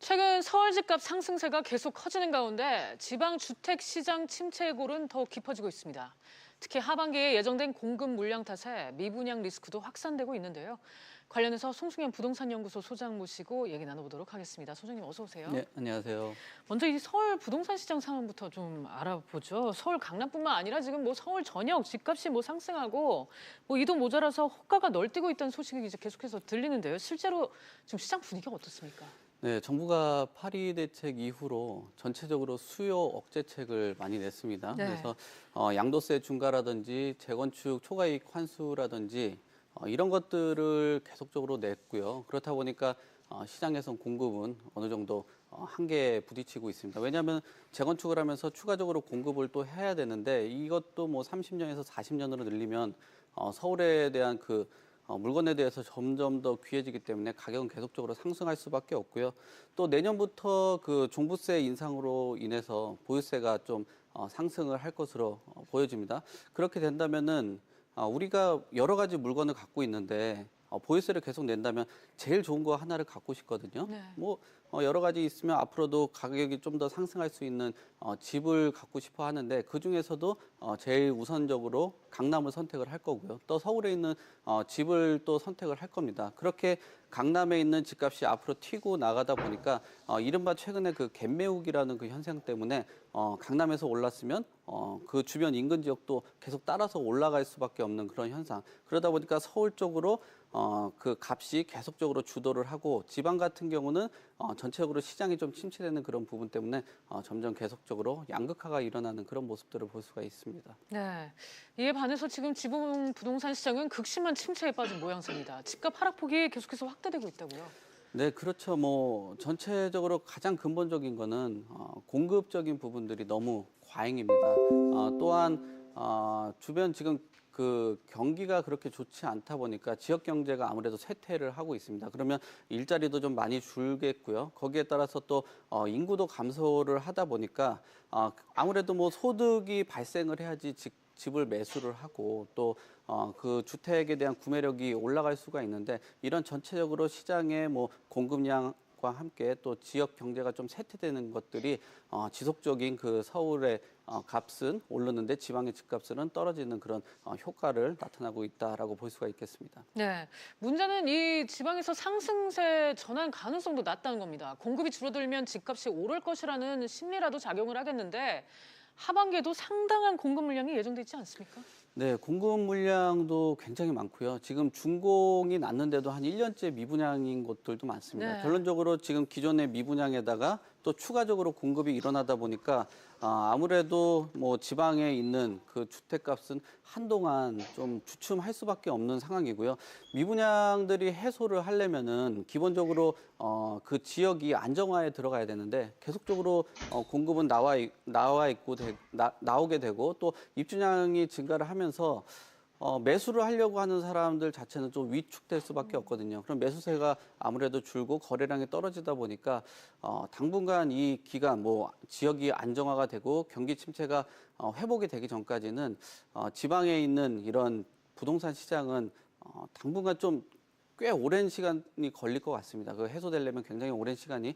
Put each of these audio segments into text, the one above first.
최근 서울 집값 상승세가 계속 커지는 가운데 지방 주택 시장 침체의 골은 더욱 깊어지고 있습니다. 특히 하반기에 예정된 공급 물량 탓에 미분양 리스크도 확산되고 있는데요. 관련해서 송승현 부동산연구소 소장 모시고 얘기 나눠보도록 하겠습니다. 소장님 어서 오세요. 네, 안녕하세요. 먼저 이 서울 부동산 시장 상황부터 좀 알아보죠. 서울 강남뿐만 아니라 지금 서울 전역 집값이 상승하고 이동 모자라서 호가가 널뛰고 있다는 소식이 이제 계속해서 들리는데요. 실제로 지금 시장 분위기가 어떻습니까? 네, 정부가 8.2 대책 이후로 전체적으로 수요 억제책을 많이 냈습니다. 네. 그래서 양도세 중과라든지 재건축 초과이익 환수라든지 이런 것들을 계속적으로 냈고요. 그렇다 보니까 시장에선 공급은 어느 정도 한계에 부딪히고 있습니다. 왜냐하면 재건축을 하면서 추가적으로 공급을 또 해야 되는데 이것도 30년에서 40년으로 늘리면 서울에 대한 물건에 대해서 점점 더 귀해지기 때문에 가격은 계속적으로 상승할 수밖에 없고요. 또 내년부터 종부세 인상으로 인해서 보유세가 좀 상승을 할 것으로 보여집니다. 그렇게 된다면은 우리가 여러 가지 물건을 갖고 있는데 보유세를 계속 낸다면 제일 좋은 거 하나를 갖고 싶거든요. 네. 여러 가지 있으면 앞으로도 가격이 좀 더 상승할 수 있는 집을 갖고 싶어 하는데 그 중에서도 제일 우선적으로 강남을 선택을 할 거고요. 또 서울에 있는 집을 또 선택을 할 겁니다. 그렇게 강남에 있는 집값이 앞으로 튀고 나가다 보니까 이른바 최근에 갭매우기라는 현상 때문에 강남에서 올랐으면 그 주변 인근 지역도 계속 따라서 올라갈 수밖에 없는 그런 현상. 그러다 보니까 서울 쪽으로 그 값이 계속적으로 주도를 하고 지방 같은 경우는 전체적으로 시장이 좀 침체되는 그런 부분 때문에 점점 계속적으로 양극화가 일어나는 그런 모습들을 볼 수가 있습니다. 네, 이에 반해서 지금 지방 부동산 시장은 극심한 침체에 빠진 모양새입니다. 집값 하락폭이 계속해서 확대되고 있다고요. 네, 그렇죠. 전체적으로 가장 근본적인 거는 공급적인 부분들이 너무 과잉입니다. 또한 주변 지금 경기가 그렇게 좋지 않다 보니까 지역 경제가 아무래도 쇠퇴를 하고 있습니다. 그러면 일자리도 좀 많이 줄겠고요. 거기에 따라서 또 인구도 감소를 하다 보니까 아무래도 소득이 발생을 해야지 집을 매수를 하고 또 그 주택에 대한 구매력이 올라갈 수가 있는데 이런 전체적으로 시장의 공급량과 함께 또 지역 경제가 좀 쇠퇴되는 것들이 지속적인 서울의 값은 오르는데 지방의 집값은 떨어지는 그런 효과를 나타나고 있다라고 볼 수가 있겠습니다. 네, 문제는 이 지방에서 상승세 전환 가능성도 낮다는 겁니다. 공급이 줄어들면 집값이 오를 것이라는 심리라도 작용을 하겠는데 하반기에도 상당한 공급 물량이 예정돼 있지 않습니까? 네, 공급 물량도 굉장히 많고요. 지금 준공이 났는데도 한 1년째 미분양인 곳들도 많습니다. 네. 결론적으로 지금 기존의 미분양에다가 또 추가적으로 공급이 일어나다 보니까 아무래도 지방에 있는 그 주택값은 한동안 좀 주춤할 수밖에 없는 상황이고요. 미분양들이 해소를 하려면은 기본적으로 그 지역이 안정화에 들어가야 되는데 계속적으로 공급은 나오게 되고 또 입주량이 증가를 하면서 매수를 하려고 하는 사람들 자체는 좀 위축될 수밖에 없거든요. 그럼 매수세가 아무래도 줄고 거래량이 떨어지다 보니까 당분간 이 기간 지역이 안정화가 되고 경기 침체가 회복이 되기 전까지는 지방에 있는 이런 부동산 시장은 당분간 좀 꽤 오랜 시간이 걸릴 것 같습니다. 해소되려면 굉장히 오랜 시간이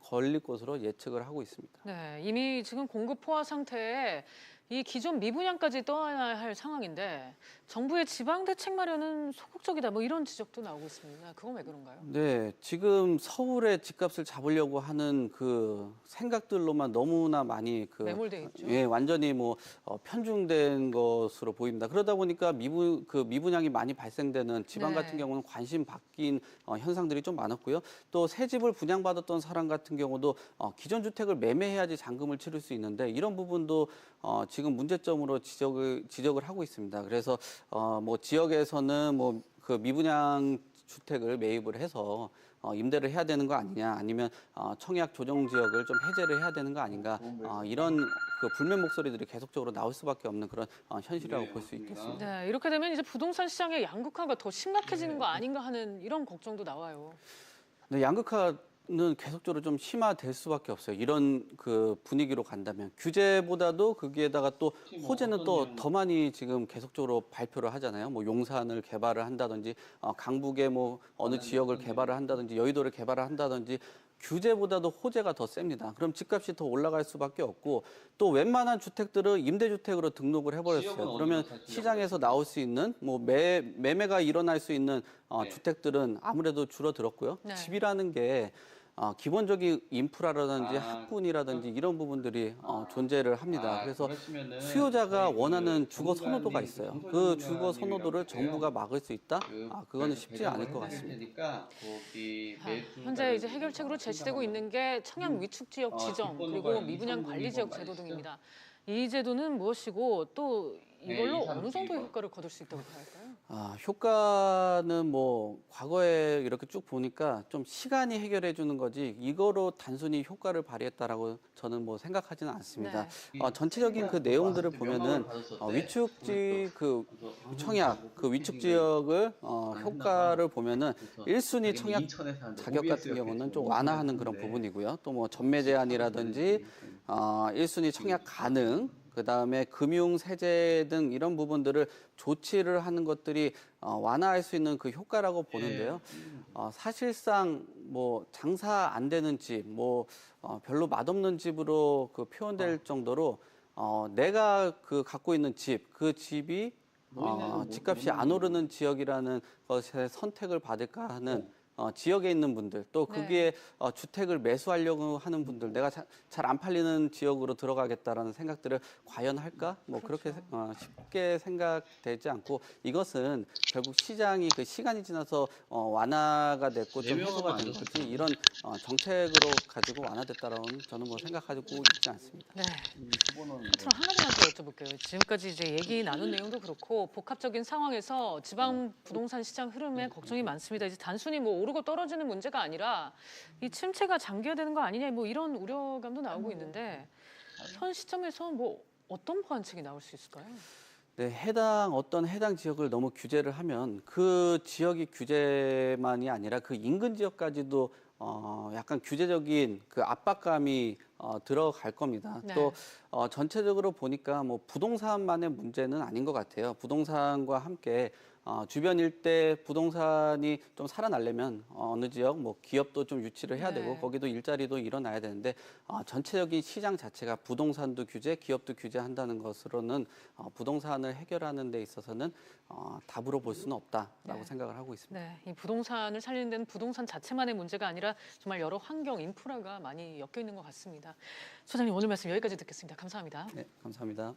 걸릴 것으로 예측을 하고 있습니다. 네, 이미 지금 공급 포화 상태에 이 기존 미분양까지 떠나야 할 상황인데 정부의 지방 대책 마련은 소극적이다 이런 지적도 나오고 있습니다. 그건 왜 그런가요? 네, 지금 서울의 집값을 잡으려고 하는 생각들로만 너무나 많이 매몰돼 있죠. 예, 완전히 편중된 것으로 보입니다. 그러다 보니까 미분양이 많이 발생되는 지방 네. 같은 경우는 관심 바뀐 현상들이 좀 많았고요. 또 새 집을 분양받았던 사람 같은 경우도 기존 주택을 매매해야지 잔금을 치를 수 있는데 이런 부분도 지금 문제점으로 지적을 하고 있습니다. 그래서 지역에서는 미분양 주택을 매입을 해서 임대를 해야 되는 거 아니냐, 아니면 청약 조정 지역을 좀 해제를 해야 되는 거 아닌가, 이런 불면 목소리들이 계속적으로 나올 수밖에 없는 그런 현실이라고 볼 수 있겠습니다. 네, 이렇게 되면 이제 부동산 시장의 양극화가 더 심각해지는 거 아닌가 하는 이런 걱정도 나와요. 네, 양극화는 계속적으로 좀 심화될 수밖에 없어요. 이런 분위기로 간다면 규제보다도 거기에다가 또 호재는 또 더 많이 지금 계속적으로 발표를 하잖아요. 용산을 개발을 한다든지 강북의 어느 지역을 개발을 한다든지 여의도를 개발을 한다든지 규제보다도 호재가 더 셉니다. 그럼 집값이 더 올라갈 수밖에 없고 또 웬만한 주택들은 임대주택으로 등록을 해버렸어요. 그러면 시장에서 나올 수 있는 뭐 매매가 일어날 수 있는 주택들은 아무래도 줄어들었고요. 네. 집이라는 게 기본적인 인프라라든지 학군이라든지 이런 부분들이 존재를 합니다. 그래서 수요자가 원하는 주거 선호도가 있어요. 그 주거 선호도를 정부가 막을 수 있다? 그거는 쉽지 않을 것 같습니다. 현재 이제 해결책으로 제시되고 있는 게 청약 위축 지역 지정 그리고 미분양 관리 지역 제도 등입니다. 이 제도는 무엇이고 또 이걸로 어느 정도의 효과를 거둘 수 있다고 할까요? 효과는 뭐 과거에 이렇게 쭉 보니까 좀 시간이 해결해 주는 거지 이거로 단순히 효과를 발휘했다라고 저는 뭐 생각하지는 않습니다. 전체적인 그 내용들을 보면은 위축지 그 청약 그 위축 지역을 효과를 보면은 1순위 청약 자격 같은 경우는 좀 완화하는 그런 부분이고요. 또 뭐 전매 제한이라든지 1순위 청약 가능 그다음에 금융 세제 등 이런 부분들을 조치를 하는 것들이 완화할 수 있는 그 효과라고 보는데요. 사실상 뭐 장사 안 되는 집, 뭐 별로 맛없는 집으로 그 표현될 정도로 내가 그 갖고 있는 집, 그 집이 집값이 안 오르는 지역이라는 것에 선택을 받을까 하는 지역에 있는 분들 또 거기에 주택을 매수하려고 하는 분들 내가 잘 안 팔리는 지역으로 들어가겠다라는 생각들을 과연 할까? 뭐 그렇게 쉽게 생각되지 않고 이것은 결국 시장이 그 시간이 지나서 완화가 됐고 좀 해소가 된 거지 이런 정책으로 가지고 완화됐다라고는 저는 뭐 생각하고 있지 않습니다. 네. 끝으로 한 가지만 더 여쭤볼게요. 지금까지 이제 얘기 나눈 내용도 그렇고 복합적인 상황에서 지방 부동산 시장 흐름에 걱정이 많습니다. 이제 단순히 뭐 오르고 떨어지는 문제가 아니라 이 침체가 장기화되는 거 아니냐 뭐 이런 우려감도 나오고 있는데 현 시점에서 뭐 어떤 보완책이 나올 수 있을까요? 네, 어떤 해당 지역을 너무 규제를 하면 그 지역이 규제만이 아니라 그 인근 지역까지도 약간 규제적인 그 압박감이 들어갈 겁니다. 네. 또 전체적으로 보니까 뭐 부동산만의 문제는 아닌 것 같아요. 부동산과 함께 주변 일대 부동산이 좀 살아나려면 어느 지역 뭐 기업도 좀 유치를 해야 되고 거기도 일자리도 일어나야 되는데 전체적인 시장 자체가 부동산도 규제, 기업도 규제한다는 것으로는 부동산을 해결하는 데 있어서는 답으로 볼 수는 없다라고 생각을 하고 있습니다. 네, 이 부동산을 살리는 데는 부동산 자체만의 문제가 아니라 정말 여러 환경, 인프라가 많이 엮여 있는 것 같습니다. 소장님 오늘 말씀 여기까지 듣겠습니다. 감사합니다. 네, 감사합니다.